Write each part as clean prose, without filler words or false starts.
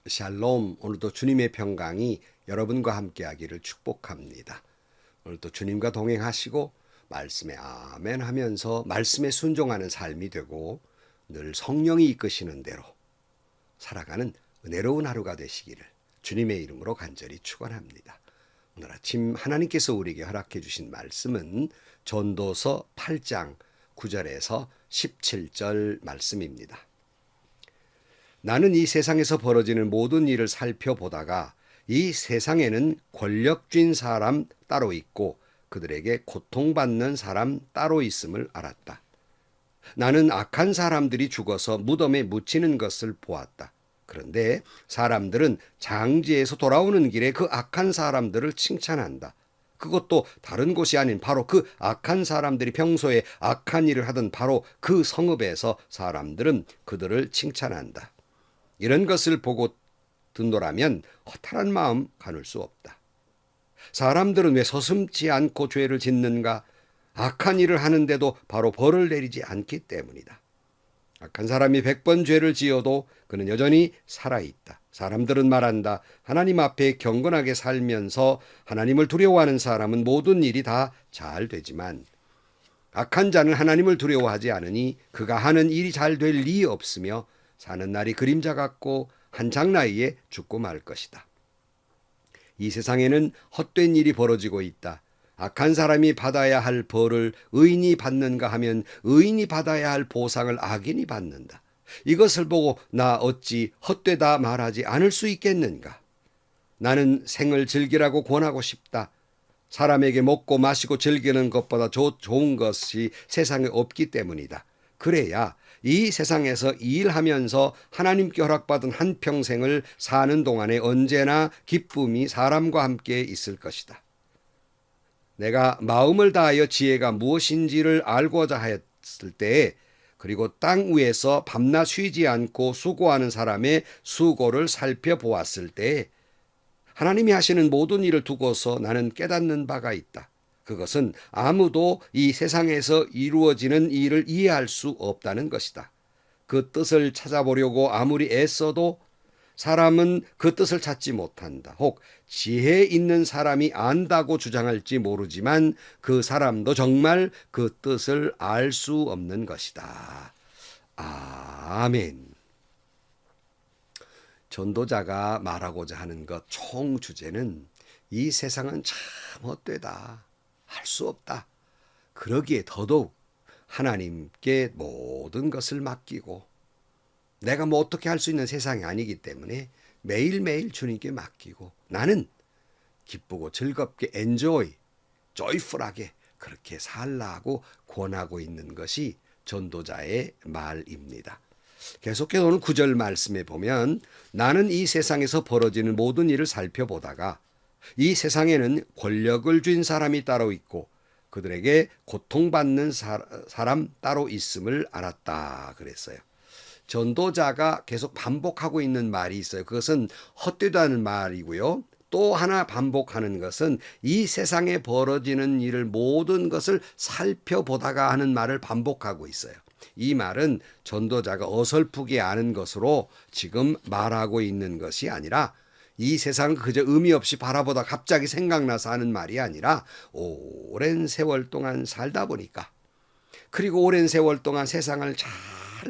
샬롬. 오늘도 주님의 평강이 여러분과 함께하기를 축복합니다. 오늘도 주님과 동행하시고 말씀에 아멘 하면서 말씀에 순종하는 삶이 되고 늘 성령이 이끄시는 대로 살아가는 은혜로운 하루가 되시기를 주님의 이름으로 간절히 축원합니다. 오늘 아침 하나님께서 우리에게 허락해 주신 말씀은 전도서 8장 9절에서 17절 말씀입니다. 나는 이 세상에서 벌어지는 모든 일을 살펴보다가 이 세상에는 권력 쥔 사람 따로 있고 그들에게 고통받는 사람 따로 있음을 알았다. 나는 악한 사람들이 죽어서 무덤에 묻히는 것을 보았다. 그런데 사람들은 장지에서 돌아오는 길에 그 악한 사람들을 칭찬한다. 그것도 다른 곳이 아닌 바로 그 악한 사람들이 평소에 악한 일을 하던 바로 그 성읍에서 사람들은 그들을 칭찬한다. 이런 것을 보고 듣노라면 허탈한 마음 가눌 수 없다. 사람들은 왜 서슴지 않고 죄를 짓는가? 악한 일을 하는데도 바로 벌을 내리지 않기 때문이다. 악한 사람이 100번 죄를 지어도 그는 여전히 살아있다. 사람들은 말한다. 하나님 앞에 경건하게 살면서 하나님을 두려워하는 사람은 모든 일이 다 잘 되지만 악한 자는 하나님을 두려워하지 않으니 그가 하는 일이 잘 될 리 없으며 사는 날이 그림자 같고 한창 나이에 죽고 말 것이다. 이 세상에는 헛된 일이 벌어지고 있다. 악한 사람이 받아야 할 벌을 의인이 받는가 하면 의인이 받아야 할 보상을 악인이 받는다. 이것을 보고 나 어찌 헛되다 말하지 않을 수 있겠는가? 나는 생을 즐기라고 권하고 싶다. 사람에게 먹고 마시고 즐기는 것보다 좋은 것이 세상에 없기 때문이다. 그래야 이 세상에서 일하면서 하나님께 허락받은 한평생을 사는 동안에 언제나 기쁨이 사람과 함께 있을 것이다. 내가 마음을 다하여 지혜가 무엇인지를 알고자 했을 때에 그리고 땅 위에서 밤낮 쉬지 않고 수고하는 사람의 수고를 살펴보았을 때에 하나님이 하시는 모든 일을 두고서 나는 깨닫는 바가 있다. 그것은 아무도 이 세상에서 이루어지는 일을 이해할 수 없다는 것이다. 그 뜻을 찾아보려고 아무리 애써도 사람은 그 뜻을 찾지 못한다. 혹 지혜 있는 사람이 안다고 주장할지 모르지만 그 사람도 정말 그 뜻을 알 수 없는 것이다. 아멘. 전도자가 말하고자 하는 것 총 주제는 이 세상은 참 헛되다. 할 수 없다. 그러기에 더더욱 하나님께 모든 것을 맡기고 내가 뭐 어떻게 할 수 있는 세상이 아니기 때문에 매일매일 주님께 맡기고 나는 기쁘고 즐겁게 enjoy, joyful하게 그렇게 살라고 권하고 있는 것이 전도자의 말입니다. 계속해서 오늘 9절 말씀에 보면 나는 이 세상에서 벌어지는 모든 일을 살펴보다가 이 세상에는 권력을 쥔 사람이 따로 있고 그들에게 고통받는 사람 따로 있음을 알았다 그랬어요. 전도자가 계속 반복하고 있는 말이 있어요. 그것은 헛되다는 말이고요. 또 하나 반복하는 것은 이 세상에 벌어지는 일을 모든 것을 살펴보다가 하는 말을 반복하고 있어요. 이 말은 전도자가 어설프게 아는 것으로 지금 말하고 있는 것이 아니라 이 세상을 그저 의미 없이 바라보다 갑자기 생각나서 하는 말이 아니라 오랜 세월 동안 살다 보니까 그리고 오랜 세월 동안 세상을 잘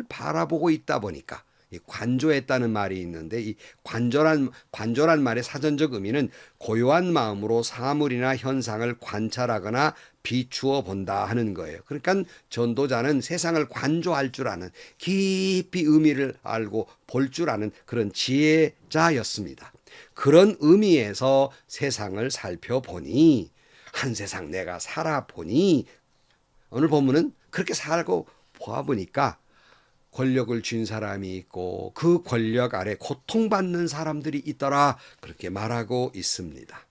바라보고 있다 보니까 관조했다는 말이 있는데 이 관조란 말의 사전적 의미는 고요한 마음으로 사물이나 현상을 관찰하거나 비추어 본다 하는 거예요. 그러니까 전도자는 세상을 관조할 줄 아는 깊이 의미를 알고 볼 줄 아는 그런 지혜자였습니다. 그런 의미에서 세상을 살펴보니 한 세상 내가 살아보니 오늘 본문은 그렇게 살고 보아보니까 권력을 쥔 사람이 있고 그 권력 아래 고통받는 사람들이 있더라 그렇게 말하고 있습니다.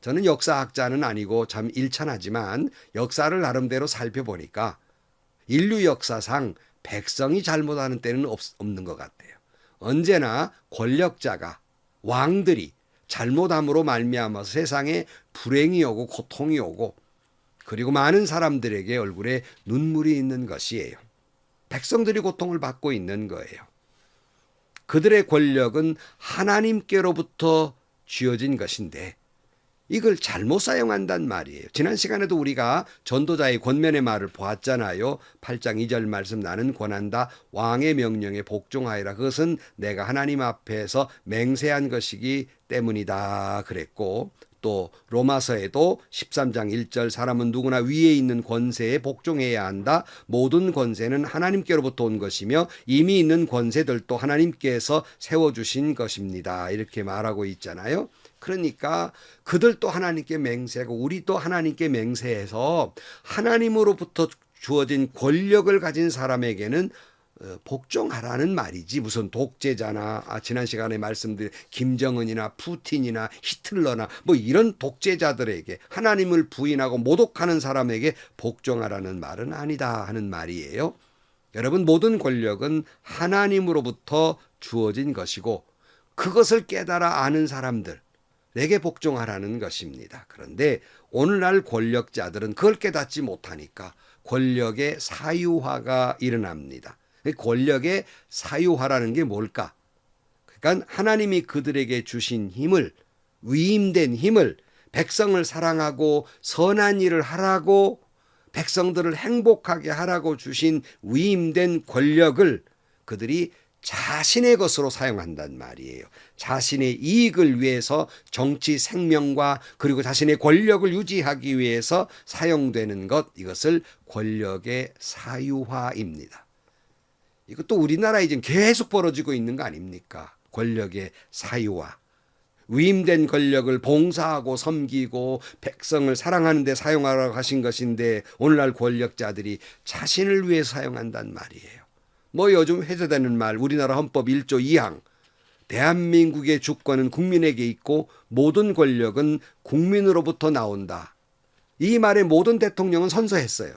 저는 역사학자는 아니고 참 일천하지만 역사를 나름대로 살펴보니까 인류 역사상 백성이 잘못하는 때는 없는 것 같아요. 언제나 권력자가 왕들이 잘못함으로 말미암아서 세상에 불행이 오고 고통이 오고 그리고 많은 사람들에게 얼굴에 눈물이 있는 것이에요. 백성들이 고통을 받고 있는 거예요. 그들의 권력은 하나님께로부터 쥐어진 것인데 이걸 잘못 사용한단 말이에요. 지난 시간에도 우리가 전도자의 권면의 말을 보았잖아요. 8장 2절 말씀, 나는 권한다 왕의 명령에 복종하여라. 그것은 내가 하나님 앞에서 맹세한 것이기 때문이다 그랬고, 또 로마서에도 13장 1절, 사람은 누구나 위에 있는 권세에 복종해야 한다. 모든 권세는 하나님께로부터 온 것이며 이미 있는 권세들도 하나님께서 세워주신 것입니다. 이렇게 말하고 있잖아요. 그러니까 그들도 하나님께 맹세하고 우리도 하나님께 맹세해서 하나님으로부터 주어진 권력을 가진 사람에게는 복종하라는 말이지, 무슨 독재자나 지난 시간에 말씀드린 김정은이나 푸틴이나 히틀러나 뭐 이런 독재자들에게, 하나님을 부인하고 모독하는 사람에게 복종하라는 말은 아니다 하는 말이에요. 여러분, 모든 권력은 하나님으로부터 주어진 것이고 그것을 깨달아 아는 사람들 내게 복종하라는 것입니다. 그런데 오늘날 권력자들은 그걸 깨닫지 못하니까 권력의 사유화가 일어납니다. 권력의 사유화라는 게 뭘까? 그러니까 하나님이 그들에게 주신 힘을, 위임된 힘을, 백성을 사랑하고 선한 일을 하라고, 백성들을 행복하게 하라고 주신 위임된 권력을 그들이 자신의 것으로 사용한단 말이에요. 자신의 이익을 위해서, 정치 생명과 그리고 자신의 권력을 유지하기 위해서 사용되는 것, 이것을 권력의 사유화입니다. 이것도 우리나라에 지금 계속 벌어지고 있는 거 아닙니까? 권력의 사유화. 위임된 권력을 봉사하고 섬기고 백성을 사랑하는 데 사용하라고 하신 것인데 오늘날 권력자들이 자신을 위해 사용한단 말이에요. 뭐 요즘 회자되는 말, 우리나라 헌법 1조 2항, 대한민국의 주권은 국민에게 있고 모든 권력은 국민으로부터 나온다. 이 말에 모든 대통령은 선서했어요.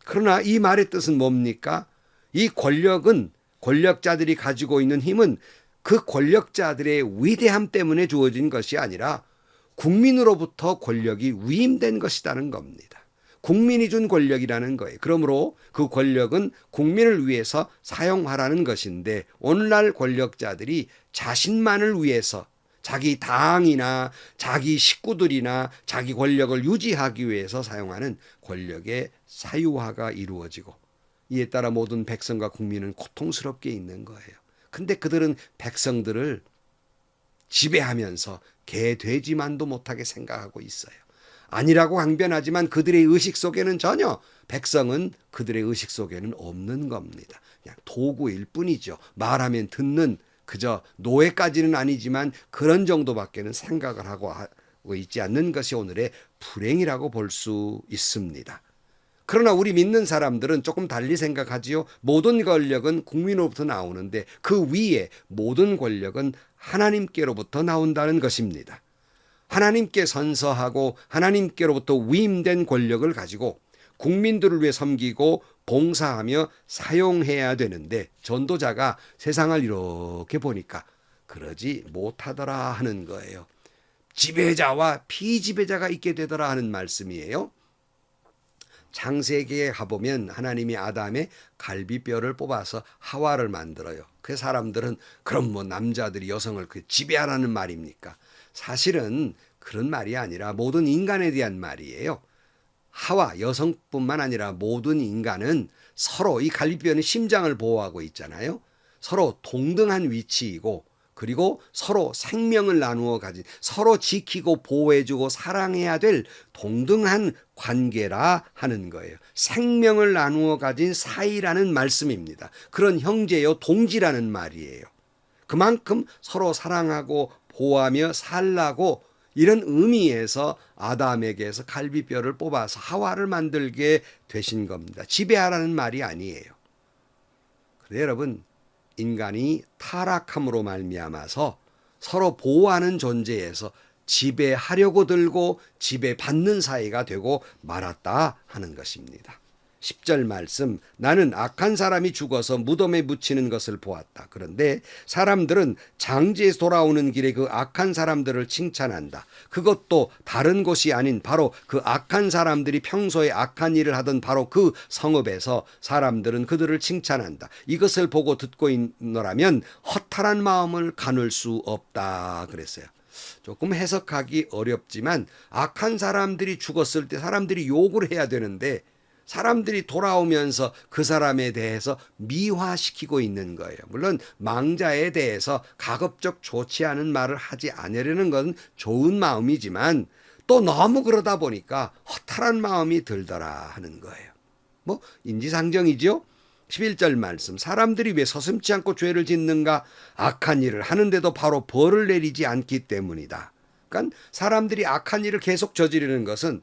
그러나 이 말의 뜻은 뭡니까? 이 권력은, 권력자들이 가지고 있는 힘은 그 권력자들의 위대함 때문에 주어진 것이 아니라 국민으로부터 권력이 위임된 것이라는 겁니다. 국민이 준 권력이라는 거예요. 그러므로 그 권력은 국민을 위해서 사용하라는 것인데 오늘날 권력자들이 자신만을 위해서 자기 당이나 자기 식구들이나 자기 권력을 유지하기 위해서 사용하는 권력의 사유화가 이루어지고 이에 따라 모든 백성과 국민은 고통스럽게 있는 거예요. 근데 그들은 백성들을 지배하면서 개, 돼지만도 못하게 생각하고 있어요. 아니라고 강변하지만 그들의 의식 속에는 전혀, 백성은 그들의 의식 속에는 없는 겁니다. 그냥 도구일 뿐이죠. 말하면 듣는, 그저 노예까지는 아니지만 그런 정도밖에는 생각을 하고 있지 않는 것이 오늘의 불행이라고 볼 수 있습니다. 그러나 우리 믿는 사람들은 조금 달리 생각하지요. 모든 권력은 국민으로부터 나오는데 그 위에 모든 권력은 하나님께로부터 나온다는 것입니다. 하나님께 선서하고 하나님께로부터 위임된 권력을 가지고 국민들을 위해 섬기고 봉사하며 사용해야 되는데 전도자가 세상을 이렇게 보니까 그러지 못하더라 하는 거예요. 지배자와 피지배자가 있게 되더라 하는 말씀이에요. 창세기에 가보면 하나님이 아담의 갈비뼈를 뽑아서 하와를 만들어요. 그 사람들은 그럼 뭐 남자들이 여성을 지배하라는 말입니까? 사실은 그런 말이 아니라 모든 인간에 대한 말이에요. 하와, 여성뿐만 아니라 모든 인간은 서로, 이 갈비뼈는 심장을 보호하고 있잖아요. 서로 동등한 위치이고 그리고 서로 생명을 나누어 가진, 서로 지키고 보호해주고 사랑해야 될 동등한 관계라 하는 거예요. 생명을 나누어 가진 사이라는 말씀입니다. 그런 형제요, 동지라는 말이에요. 그만큼 서로 사랑하고 보호하며 살라고 이런 의미에서 아담에게서 갈비뼈를 뽑아서 하와를 만들게 되신 겁니다. 지배하라는 말이 아니에요. 그런데 여러분, 인간이 타락함으로 말미암아서 서로 보호하는 존재에서 지배하려고 들고 지배받는 사이가 되고 말았다 하는 것입니다. 10절 말씀, 나는 악한 사람이 죽어서 무덤에 묻히는 것을 보았다. 그런데 사람들은 장지에서 돌아오는 길에 그 악한 사람들을 칭찬한다. 그것도 다른 곳이 아닌 바로 그 악한 사람들이 평소에 악한 일을 하던 바로 그 성읍에서 사람들은 그들을 칭찬한다. 이것을 보고 듣고 있노라면 허탈한 마음을 가눌 수 없다 그랬어요. 조금 해석하기 어렵지만 악한 사람들이 죽었을 때 사람들이 욕을 해야 되는데 사람들이 돌아오면서 그 사람에 대해서 미화시키고 있는 거예요. 물론 망자에 대해서 가급적 좋지 않은 말을 하지 않으려는 건 좋은 마음이지만 또 너무 그러다 보니까 허탈한 마음이 들더라 하는 거예요. 뭐 인지상정이죠. 11절 말씀, 사람들이 왜 서슴지 않고 죄를 짓는가? 악한 일을 하는데도 바로 벌을 내리지 않기 때문이다. 그러니까 사람들이 악한 일을 계속 저지르는 것은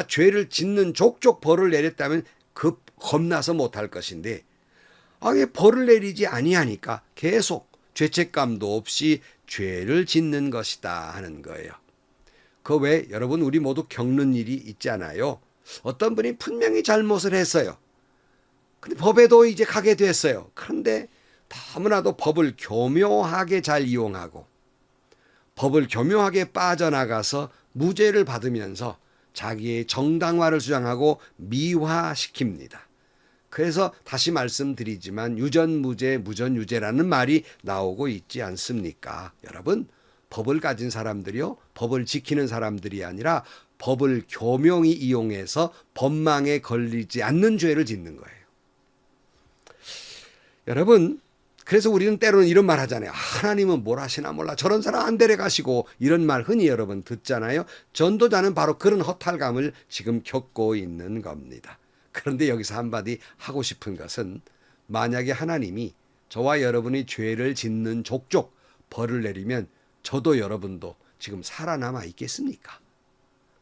죄를 짓는 족족 벌을 내렸다면 겁나서 못할 것인데 벌을 내리지 아니하니까 계속 죄책감도 없이 죄를 짓는 것이다 하는 거예요. 그 외에 여러분 우리 모두 겪는 일이 있잖아요. 어떤 분이 분명히 잘못을 했어요. 근데 법에도 이제 가게 됐어요. 그런데 너무나도 법을 교묘하게 잘 이용하고 법을 교묘하게 빠져나가서 무죄를 받으면서 자기의 정당화를 주장하고 미화시킵니다. 그래서 다시 말씀드리지만 유전무죄, 무전유죄라는 말이 나오고 있지 않습니까? 여러분, 법을 가진 사람들이요, 법을 지키는 사람들이 아니라 법을 교묘히 이용해서 법망에 걸리지 않는 죄를 짓는 거예요. 여러분, 그래서 우리는 때로는 이런 말 하잖아요. 하나님은 뭘 하시나 몰라. 저런 사람 안 데려가시고, 이런 말 흔히 여러분 듣잖아요. 전도자는 바로 그런 허탈감을 지금 겪고 있는 겁니다. 그런데 여기서 한마디 하고 싶은 것은 만약에 하나님이 저와 여러분이 죄를 짓는 족족 벌을 내리면 저도 여러분도 지금 살아남아 있겠습니까?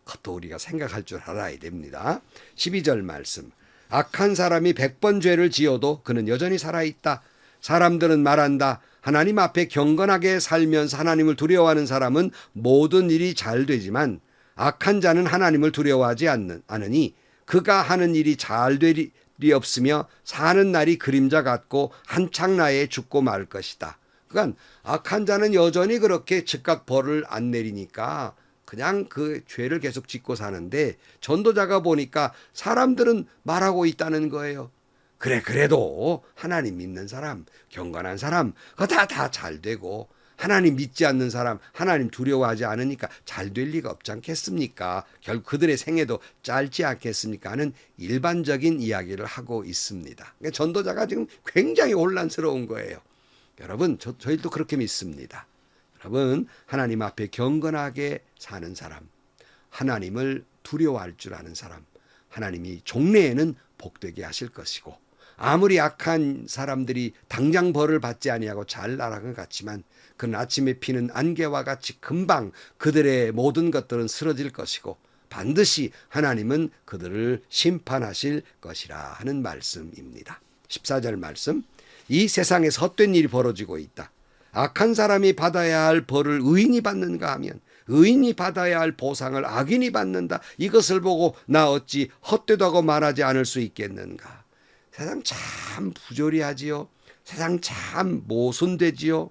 그것도 우리가 생각할 줄 알아야 됩니다. 12절 말씀, 악한 사람이 100번 죄를 지어도 그는 여전히 살아있다. 사람들은 말한다. 하나님 앞에 경건하게 살면서 하나님을 두려워하는 사람은 모든 일이 잘 되지만 악한 자는 하나님을 두려워하지 않으니 그가 하는 일이 잘 될 일이 없으며 사는 날이 그림자 같고 한창나에 죽고 말 것이다. 그러니까 악한 자는 여전히 그렇게 즉각 벌을 안 내리니까 그냥 그 죄를 계속 짓고 사는데 전도자가 보니까 사람들은 말하고 있다는 거예요. 그래도 하나님 믿는 사람, 경건한 사람, 그거 다 잘 되고 하나님 믿지 않는 사람, 하나님 두려워하지 않으니까 잘 될 리가 없지 않겠습니까? 결국 그들의 생애도 짧지 않겠습니까? 하는 일반적인 이야기를 하고 있습니다. 그러니까 전도자가 지금 굉장히 혼란스러운 거예요. 여러분, 저희도 그렇게 믿습니다. 여러분, 하나님 앞에 경건하게 사는 사람, 하나님을 두려워할 줄 아는 사람, 하나님이 종래에는 복되게 하실 것이고 아무리 악한 사람들이 당장 벌을 받지 아니하고 잘 날아간 것 같지만 그는 아침에 피는 안개와 같이 금방 그들의 모든 것들은 쓰러질 것이고 반드시 하나님은 그들을 심판하실 것이라 하는 말씀입니다. 14절 말씀, 이 세상에서 헛된 일이 벌어지고 있다. 악한 사람이 받아야 할 벌을 의인이 받는가 하면 의인이 받아야 할 보상을 악인이 받는다. 이것을 보고 나 어찌 헛되다고 말하지 않을 수 있겠는가. 세상 참 부조리하지요. 세상 참 모순되지요.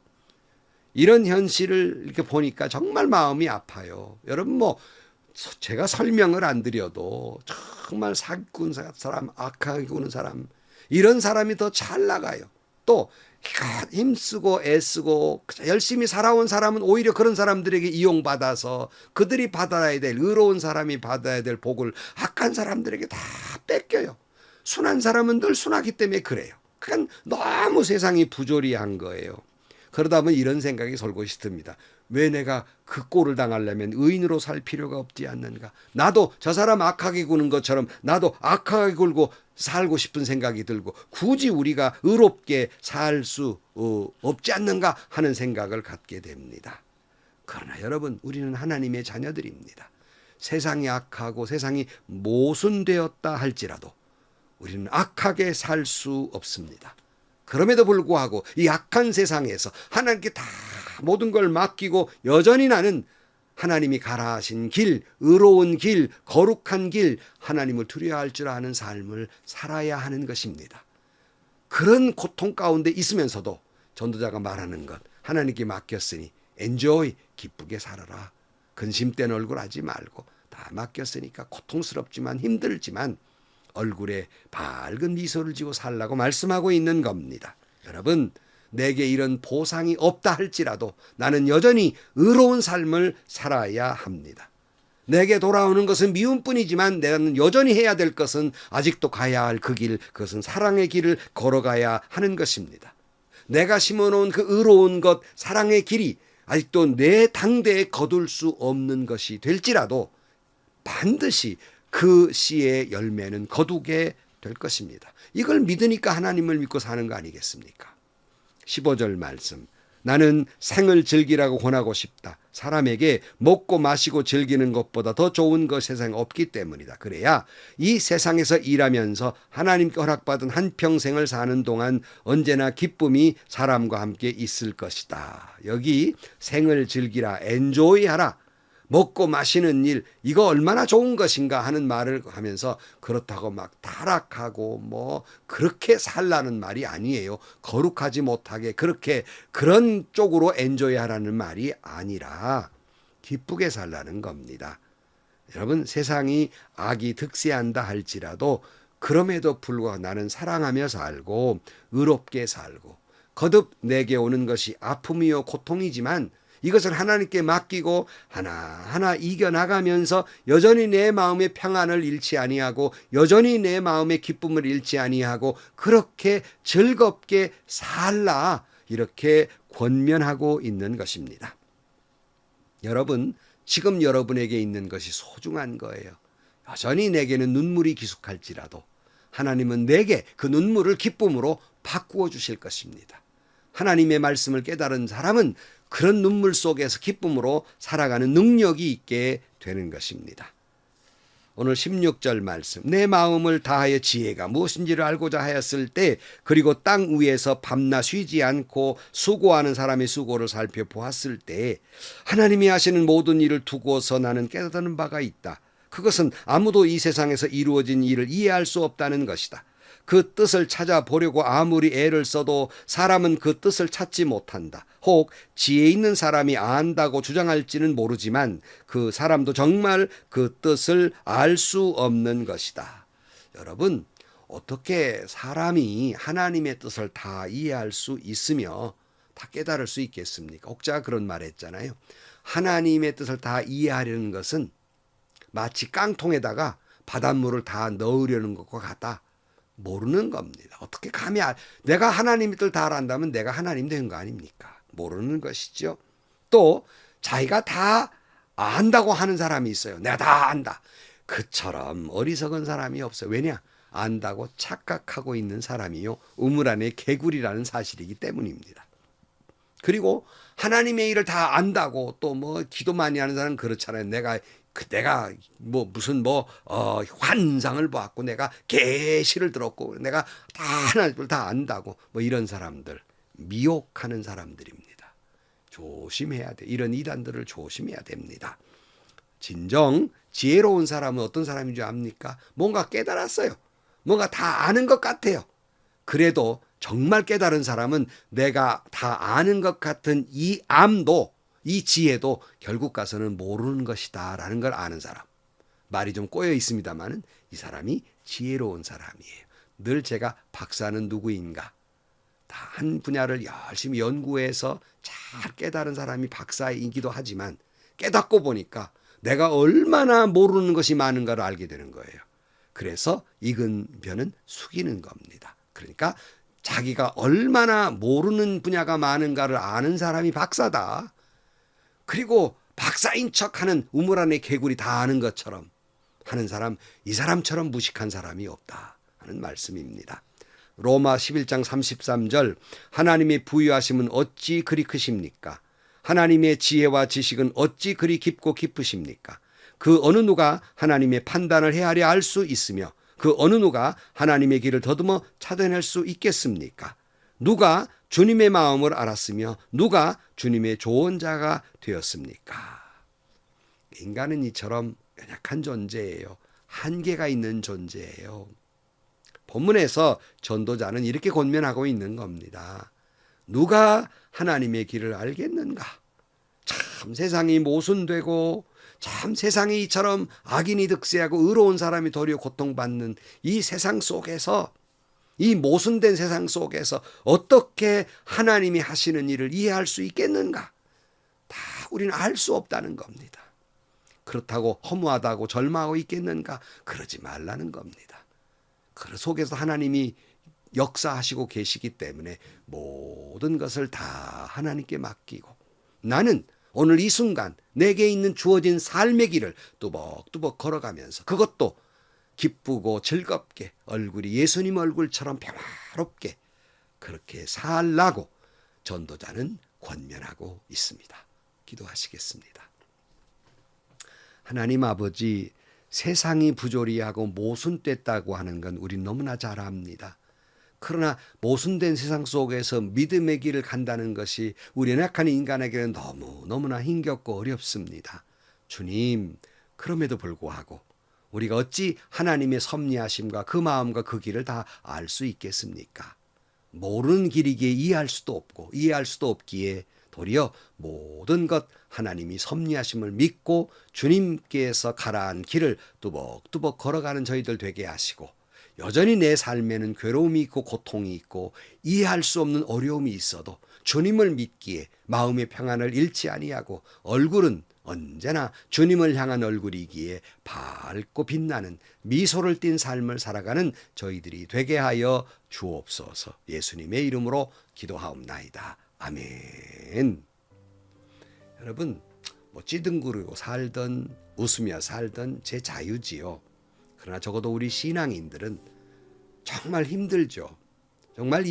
이런 현실을 이렇게 보니까 정말 마음이 아파요. 여러분 제가 설명을 안 드려도 정말 사기꾼 사람, 악하게 구는 사람, 이런 사람이 더 잘 나가요. 또 힘쓰고 애쓰고 열심히 살아온 사람은 오히려 그런 사람들에게 이용받아서 그들이 받아야 될, 의로운 사람이 받아야 될 복을 악한 사람들에게 다 뺏겨요. 순한 사람은 늘 순하기 때문에 그래요. 그러니까 너무 세상이 부조리한 거예요. 그러다 보면 이런 생각이 솔곳이 듭니다. 왜 내가 그 꼴을 당하려면 의인으로 살 필요가 없지 않는가. 나도 저 사람 악하게 구는 것처럼 나도 악하게 굴고 살고 싶은 생각이 들고 굳이 우리가 의롭게 살 수 없지 않는가 하는 생각을 갖게 됩니다. 그러나 여러분, 우리는 하나님의 자녀들입니다. 세상이 악하고 세상이 모순되었다 할지라도 우리는 악하게 살 수 없습니다. 그럼에도 불구하고 이 악한 세상에서 하나님께 다 모든 걸 맡기고 여전히 나는 하나님이 가라 하신 길, 의로운 길, 거룩한 길, 하나님을 두려워할 줄 아는 삶을 살아야 하는 것입니다. 그런 고통 가운데 있으면서도 전도자가 말하는 것, 하나님께 맡겼으니 엔조이, 기쁘게 살아라. 근심된 얼굴 하지 말고 다 맡겼으니까 고통스럽지만 힘들지만 얼굴에 밝은 미소를 지고 살라고 말씀하고 있는 겁니다. 여러분, 내게 이런 보상이 없다 할지라도 나는 여전히 의로운 삶을 살아야 합니다. 내게 돌아오는 것은 미움뿐이지만 나는 여전히 해야 될 것은 아직도 가야 할 그 길, 그것은 사랑의 길을 걸어가야 하는 것입니다. 내가 심어놓은 그 의로운 것, 사랑의 길이 아직도 내 당대에 거둘 수 없는 것이 될지라도 반드시 그 씨의 열매는 거두게 될 것입니다. 이걸 믿으니까 하나님을 믿고 사는 거 아니겠습니까? 15절 말씀. 나는 생을 즐기라고 권하고 싶다. 사람에게 먹고 마시고 즐기는 것보다 더 좋은 것 세상에 없기 때문이다. 그래야 이 세상에서 일하면서 하나님께 허락받은 한평생을 사는 동안 언제나 기쁨이 사람과 함께 있을 것이다. 여기 생을 즐기라, 엔조이하라. 먹고 마시는 일, 이거 얼마나 좋은 것인가 하는 말을 하면서 그렇다고 막 타락하고 뭐 그렇게 살라는 말이 아니에요. 거룩하지 못하게 그런 쪽으로 엔조이하라는 말이 아니라 기쁘게 살라는 겁니다. 여러분, 세상이 악이 득세한다 할지라도 그럼에도 불구하고 나는 사랑하며 살고 의롭게 살고 거듭 내게 오는 것이 아픔이요 고통이지만 이것을 하나님께 맡기고 하나하나 이겨나가면서 여전히 내 마음의 평안을 잃지 아니하고 여전히 내 마음의 기쁨을 잃지 아니하고 그렇게 즐겁게 살라, 이렇게 권면하고 있는 것입니다. 여러분, 지금 여러분에게 있는 것이 소중한 거예요. 여전히 내게는 눈물이 기숙할지라도 하나님은 내게 그 눈물을 기쁨으로 바꾸어 주실 것입니다. 하나님의 말씀을 깨달은 사람은 그런 눈물 속에서 기쁨으로 살아가는 능력이 있게 되는 것입니다. 오늘 16절 말씀. 내 마음을 다하여 지혜가 무엇인지를 알고자 하였을 때 그리고 땅 위에서 밤낮 쉬지 않고 수고하는 사람의 수고를 살펴보았을 때 하나님이 하시는 모든 일을 두고서 나는 깨닫는 바가 있다. 그것은 아무도 이 세상에서 이루어진 일을 이해할 수 없다는 것이다. 그 뜻을 찾아보려고 아무리 애를 써도 사람은 그 뜻을 찾지 못한다. 혹 지혜 있는 사람이 안다고 주장할지는 모르지만 그 사람도 정말 그 뜻을 알 수 없는 것이다. 여러분, 어떻게 사람이 하나님의 뜻을 다 이해할 수 있으며 다 깨달을 수 있겠습니까? 옥자가 그런 말 했잖아요. 하나님의 뜻을 다 이해하려는 것은 마치 깡통에다가 바닷물을 다 넣으려는 것과 같다. 모르는 겁니다. 어떻게 감히 내가 하나님의 뜻을 다 알았다면 내가 하나님 된 거 아닙니까? 모르는 것이죠. 또 자기가 다 안다고 하는 사람이 있어요. 내가 다 안다. 그처럼 어리석은 사람이 없어요. 왜냐? 안다고 착각하고 있는 사람이요, 우물 안에 개구리라는 사실이기 때문입니다. 그리고 하나님의 일을 다 안다고 또 뭐 기도 많이 하는 사람은 그렇잖아요. 내가 무슨 환상을 보았고 내가 계시를 들었고 내가 다 하나님을 다 안다고 뭐 이런 사람들, 미혹하는 사람들입니다. 조심해야 돼. 이런 이단들을 조심해야 됩니다. 진정 지혜로운 사람은 어떤 사람인 줄 압니까? 뭔가 깨달았어요. 뭔가 다 아는 것 같아요. 그래도 정말 깨달은 사람은 내가 다 아는 것 같은 이 암도, 이 지혜도 결국 가서는 모르는 것이다 라는 걸 아는 사람. 말이 좀 꼬여 있습니다만 이 사람이 지혜로운 사람이에요. 늘 제가 박사는 누구인가? 다 한 분야를 열심히 연구해서 잘 깨달은 사람이 박사이기도 하지만 깨닫고 보니까 내가 얼마나 모르는 것이 많은가를 알게 되는 거예요. 그래서 익은 벼는 숙이는 겁니다. 그러니까 자기가 얼마나 모르는 분야가 많은가를 아는 사람이 박사다. 그리고 박사인 척하는 우물 안의 개구리 다 아는 것처럼 하는 사람, 이 사람처럼 무식한 사람이 없다 하는 말씀입니다. 로마 11장 33절. 하나님의 부유하심은 어찌 그리 크십니까? 하나님의 지혜와 지식은 어찌 그리 깊고 깊으십니까? 그 어느 누가 하나님의 판단을 헤아려 알 수 있으며 그 어느 누가 하나님의 길을 더듬어 찾아낼 수 있겠습니까? 누가 주님의 마음을 알았으며 누가 주님의 좋은 자가 되었습니까? 인간은 이처럼 연약한 존재예요. 한계가 있는 존재예요. 본문에서 전도자는 이렇게 권면하고 있는 겁니다. 누가 하나님의 길을 알겠는가? 참 세상이 모순되고 참 세상이 이처럼 악인이 득세하고 의로운 사람이 도리어 고통받는 이 세상 속에서, 이 모순된 세상 속에서 어떻게 하나님이 하시는 일을 이해할 수 있겠는가? 다 우리는 알 수 없다는 겁니다. 그렇다고 허무하다고 절망하고 있겠는가? 그러지 말라는 겁니다. 그 속에서 하나님이 역사하시고 계시기 때문에 모든 것을 다 하나님께 맡기고, 나는 오늘 이 순간 내게 있는 주어진 삶의 길을 뚜벅뚜벅 걸어가면서 그것도 기쁘고 즐겁게 얼굴이 예수님 얼굴처럼 평화롭게 그렇게 살라고 전도자는 권면하고 있습니다. 기도하시겠습니다. 하나님 아버지, 세상이 부조리하고 모순됐다고 하는 건 우리 너무나 잘 압니다. 그러나 모순된 세상 속에서 믿음의 길을 간다는 것이 우리 연약한 인간에게는 너무나 힘겹고 어렵습니다. 주님, 그럼에도 불구하고 우리가 어찌 하나님의 섭리하심과 그 마음과 그 길을 다 알 수 있겠습니까? 모르는 길이기에 이해할 수도 없고 이해할 수도 없기에 도리어 모든 것 하나님이 섭리하심을 믿고 주님께서 가라한 길을 뚜벅뚜벅 걸어가는 저희들 되게 하시고, 여전히 내 삶에는 괴로움이 있고 고통이 있고 이해할 수 없는 어려움이 있어도 주님을 믿기에 마음의 평안을 잃지 아니하고 얼굴은 언제나 주님을 향한 얼굴이기에 밝고 빛나는 미소를 띤 삶을 살아가는 저희들이 되게 하여 주옵소서. 예수님의 이름으로 기도하옵나이다. 아멘. 여러분, 찌둥그리고 살던 웃으며 살던 제 자유지요. 그러나 적어도 우리 신앙인들은 정말 힘들죠. 정말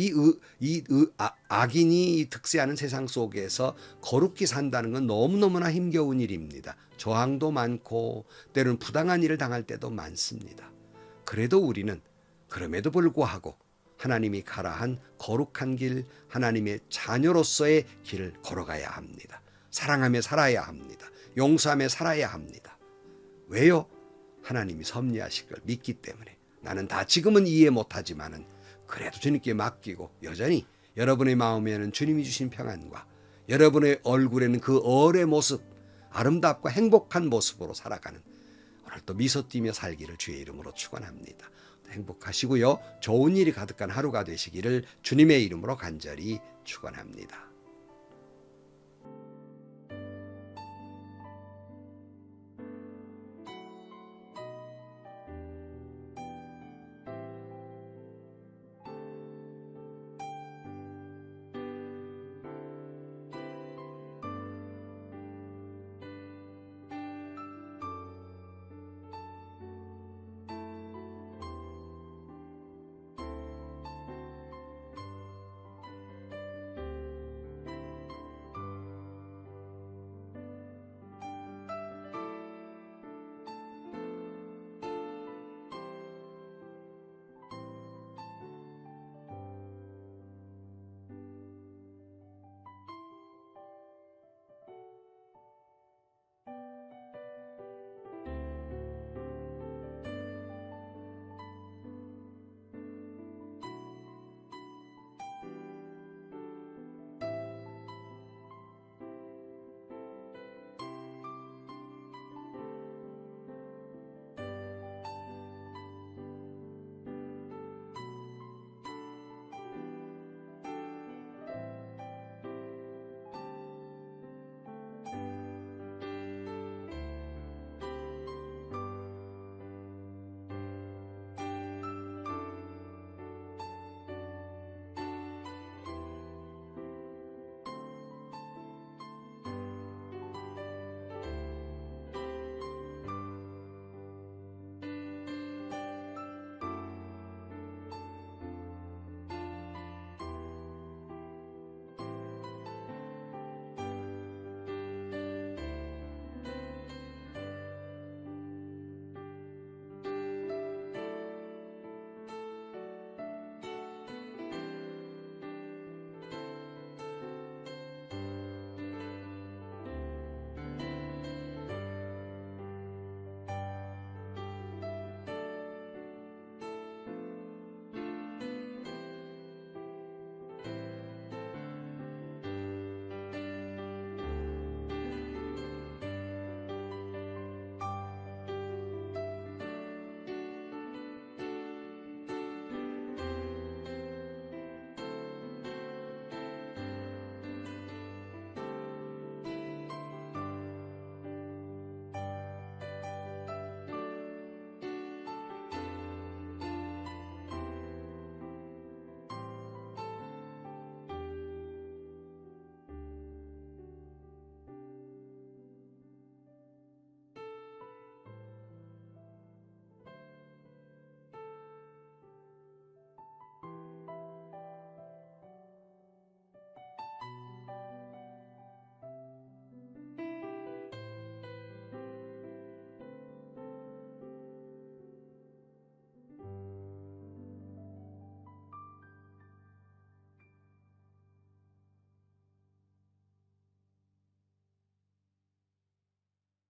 악인이 득세하는 세상 속에서 거룩히 산다는 건 너무너무나 힘겨운 일입니다. 저항도 많고 때로는 부당한 일을 당할 때도 많습니다. 그래도 우리는 그럼에도 불구하고 하나님이 가라한 거룩한 길, 하나님의 자녀로서의 길을 걸어가야 합니다. 사랑하며 살아야 합니다. 용서하며 살아야 합니다. 왜요? 하나님이 섭리하실 걸 믿기 때문에. 나는 다 지금은 이해 못하지만은 그래도 주님께 맡기고 여전히 여러분의 마음에는 주님이 주신 평안과 여러분의 얼굴에는 그 얼의 모습, 아름답고 행복한 모습으로 살아가는 오늘도 미소 띠며 살기를 주의 이름으로 축원합니다. 행복하시고요. 좋은 일이 가득한 하루가 되시기를 주님의 이름으로 간절히 축원합니다.